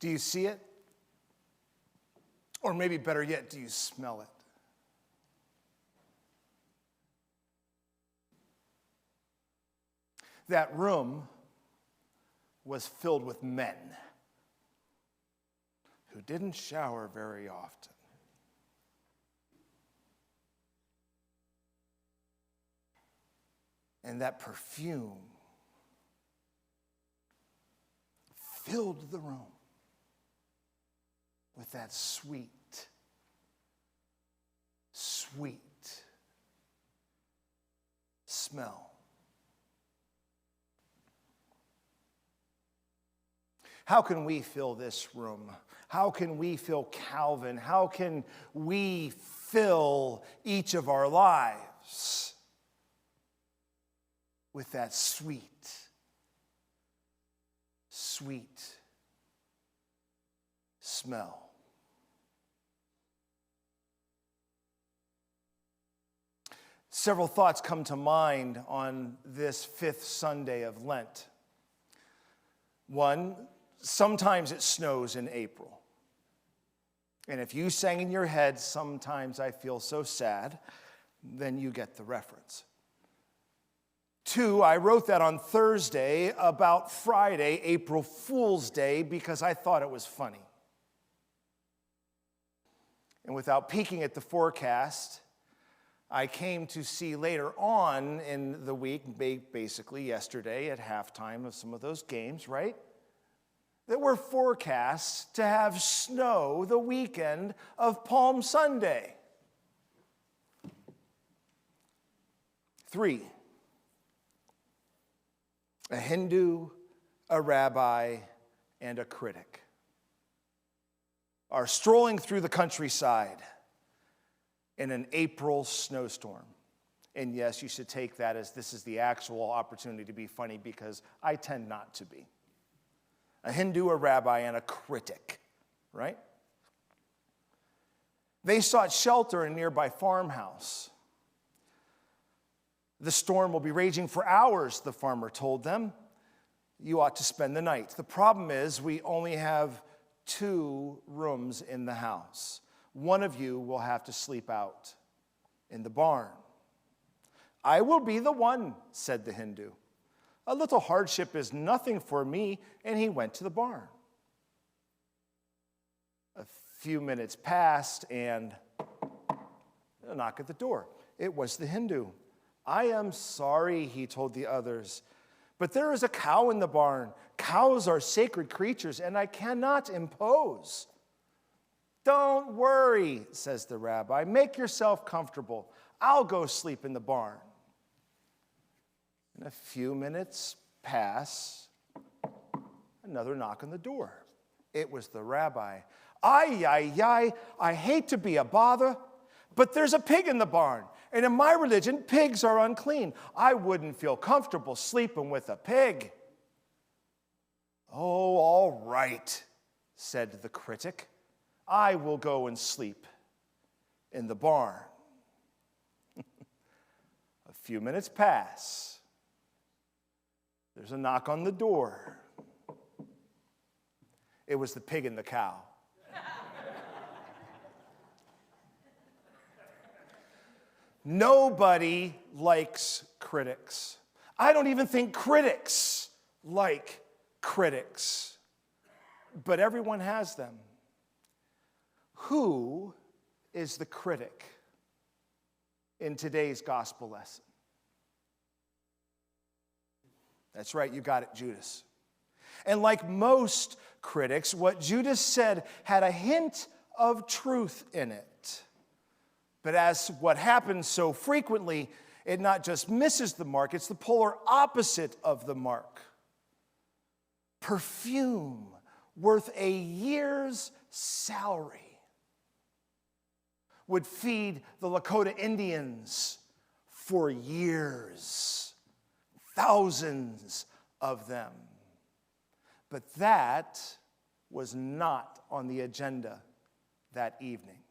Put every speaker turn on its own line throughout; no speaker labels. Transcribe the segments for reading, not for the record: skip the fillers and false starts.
Do you see it? Or maybe better yet, do you smell it? That room was filled with men who didn't shower very often. And that perfume filled the room with that sweet, sweet smell. How can we fill this room? How can we fill Calvin? How can we fill each of our lives with that sweet, sweet smell? Several thoughts come to mind on this fifth Sunday of Lent. One, sometimes it snows in April. And if you sang in your head, "Sometimes I feel so sad," then you get the reference. Two, I wrote that on Thursday about Friday, April Fool's Day, because I thought it was funny. And without peeking at the forecast, I came to see later on in the week, basically yesterday at halftime of some of those games, right? That we're forecast to have snow the weekend of Palm Sunday. Three, a Hindu, a rabbi, and a critic are strolling through the countryside in an April snowstorm. And yes, you should take that as this is the actual opportunity to be funny, because I tend not to be. A Hindu, a rabbi, and a critic, right? They sought shelter in a nearby farmhouse. "The storm will be raging for hours," the farmer told them. "You ought to spend the night. The problem is we only have 2 rooms in the house. One of you will have to sleep out in the barn." "I will be the one," said the Hindu. "A little hardship is nothing for me," and he went to the barn. A few minutes passed, and a knock at the door. It was the Hindu. "I am sorry," he told the others, "but there is a cow in the barn. Cows are sacred creatures, and I cannot impose." "Don't worry," says the rabbi. "Make yourself comfortable. I'll go sleep in the barn." And a few minutes pass, another knock on the door. It was the rabbi. "Ay, ay, ay, I hate to be a bother, but there's a pig in the barn, and in my religion, pigs are unclean. I wouldn't feel comfortable sleeping with a pig." "Oh, all right," said the critic. "I will go and sleep in the barn." A few minutes pass. There's a knock on the door. It was the pig and the cow. Nobody likes critics. I don't even think critics like critics. But everyone has them. Who is the critic in today's gospel lesson? That's right, you got it, Judas. And like most critics, what Judas said had a hint of truth in it. But as what happens so frequently, it not just misses the mark, it's the polar opposite of the mark. Perfume worth a year's salary would feed the Lakota Indians for years, thousands of them. But that was not on the agenda that evening.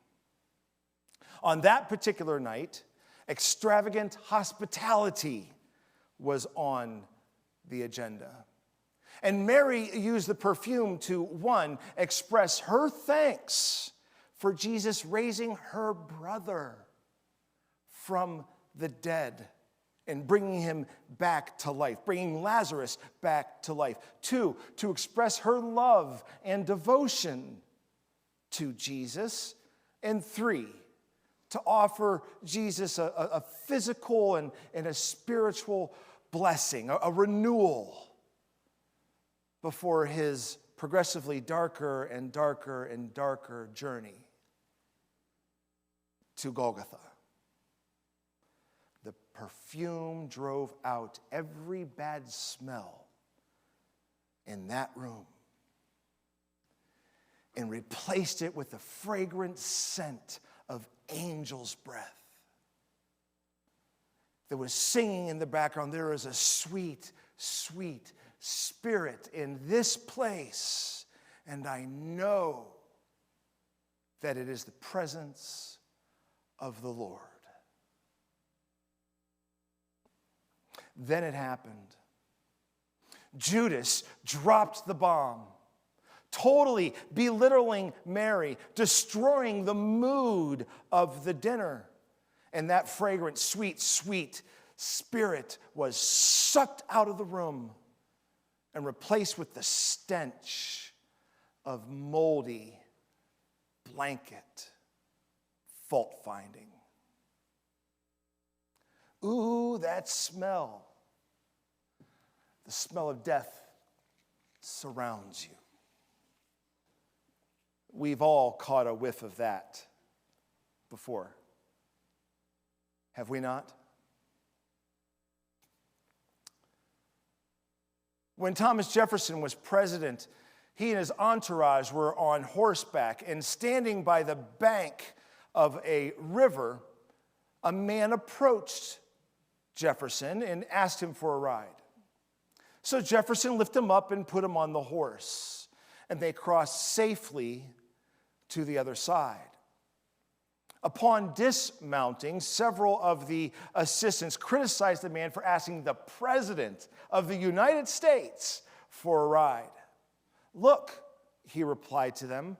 On that particular night, extravagant hospitality was on the agenda. And Mary used the perfume to, one, express her thanks for Jesus raising her brother from the dead and bringing him back to life, bringing Lazarus back to life. Two, to express her love and devotion to Jesus. And three, to offer Jesus a physical and a spiritual blessing, a renewal before his progressively darker and darker and darker journey to Golgotha. The perfume drove out every bad smell in that room and replaced it with the fragrant scent of angel's breath. There was singing in the background. There is a sweet, sweet spirit in this place, and I know that it is the presence of the Lord. Then it happened. Judas dropped the bomb, totally belittling Mary, destroying the mood of the dinner. And that fragrant, sweet, sweet spirit was sucked out of the room and replaced with the stench of moldy blanket fault-finding. Ooh, that smell. The smell of death surrounds you. We've all caught a whiff of that before. Have we not? When Thomas Jefferson was president, he and his entourage were on horseback, and standing by the bank of a river, a man approached Jefferson and asked him for a ride. So Jefferson lifted him up and put him on the horse, and they crossed safely to the other side. Upon dismounting, several of the assistants criticized the man for asking the President of the United States for a ride. "Look," he replied to them,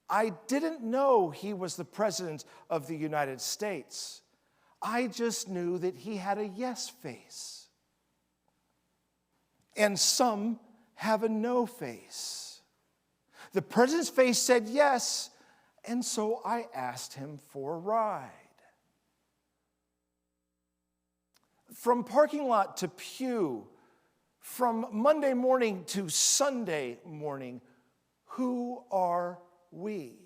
"I didn't know he was the President of the United States. I just knew that he had a yes face. And some have a no face. The President's face said yes, and so I asked him for a ride." From parking lot to pew, from Monday morning to Sunday morning, who are we?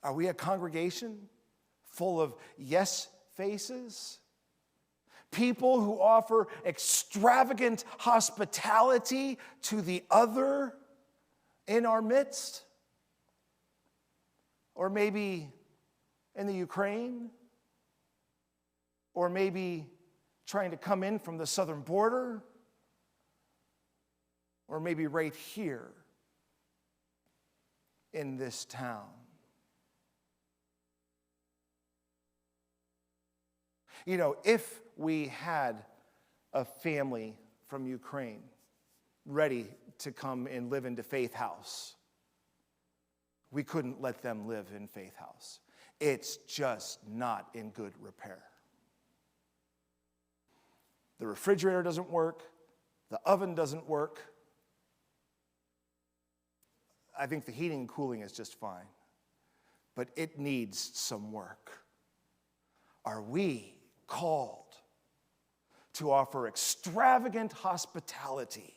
Are we a congregation full of yes faces? People who offer extravagant hospitality to the other in our midst? Or maybe in the Ukraine? Or maybe trying to come in from the southern border? Or maybe right here in this town? You know, if we had a family from Ukraine ready to come and live into Faith House, we couldn't let them live in Faith House. It's just not in good repair. The refrigerator doesn't work. The oven doesn't work. I think the heating and cooling is just fine, but it needs some work. Are we called to offer extravagant hospitality,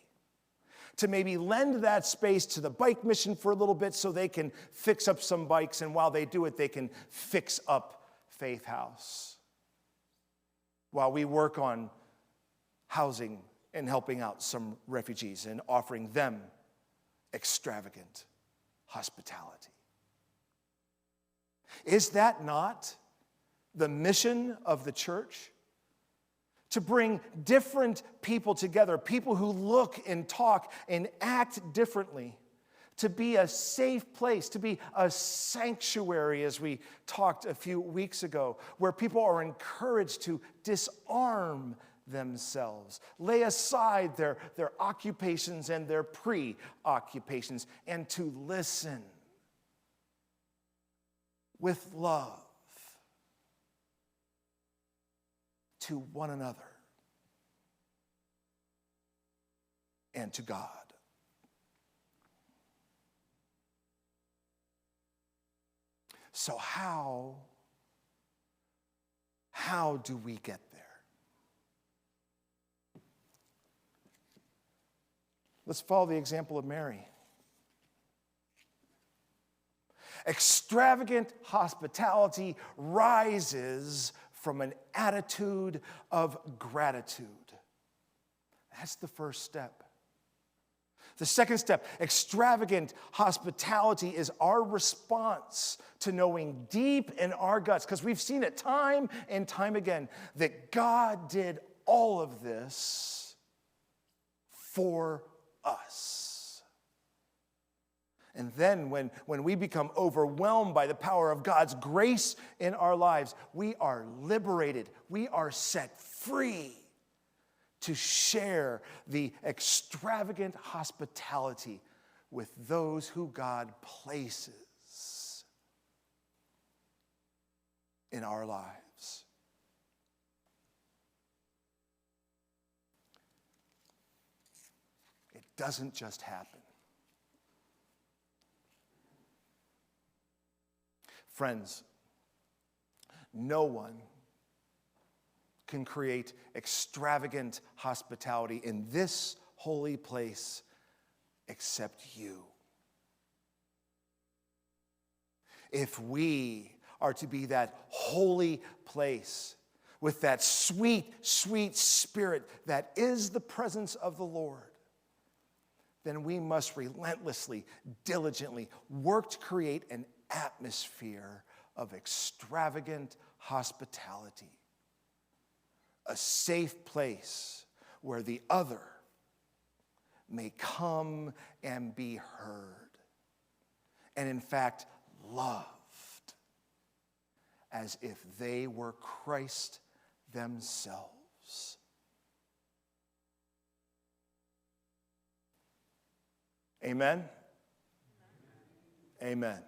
to maybe lend that space to the bike mission for a little bit so they can fix up some bikes, and while they do it, they can fix up Faith House, while we work on housing and helping out some refugees and offering them extravagant hospitality? Is that not the mission of the church? To bring different people together, people who look and talk and act differently, to be a safe place, to be a sanctuary, as we talked a few weeks ago, where people are encouraged to disarm themselves. Lay aside their occupations and their preoccupations, and to listen with love to one another and to God. So how do we get there? Let's follow the example of Mary. Extravagant hospitality rises from an attitude of gratitude. That's the first step. The second step, extravagant hospitality, is our response to knowing deep in our guts, because we've seen it time and time again, that God did all of this for us. And then when we become overwhelmed by the power of God's grace in our lives, we are liberated, we are set free to share the extravagant hospitality with those who God places in our lives. It doesn't just happen. Friends, no one can create extravagant hospitality in this holy place except you. If we are to be that holy place with that sweet, sweet spirit that is the presence of the Lord, then we must relentlessly, diligently work to create an atmosphere of extravagant hospitality. A safe place where the other may come and be heard, and in fact loved as if they were Christ themselves. Amen? Amen.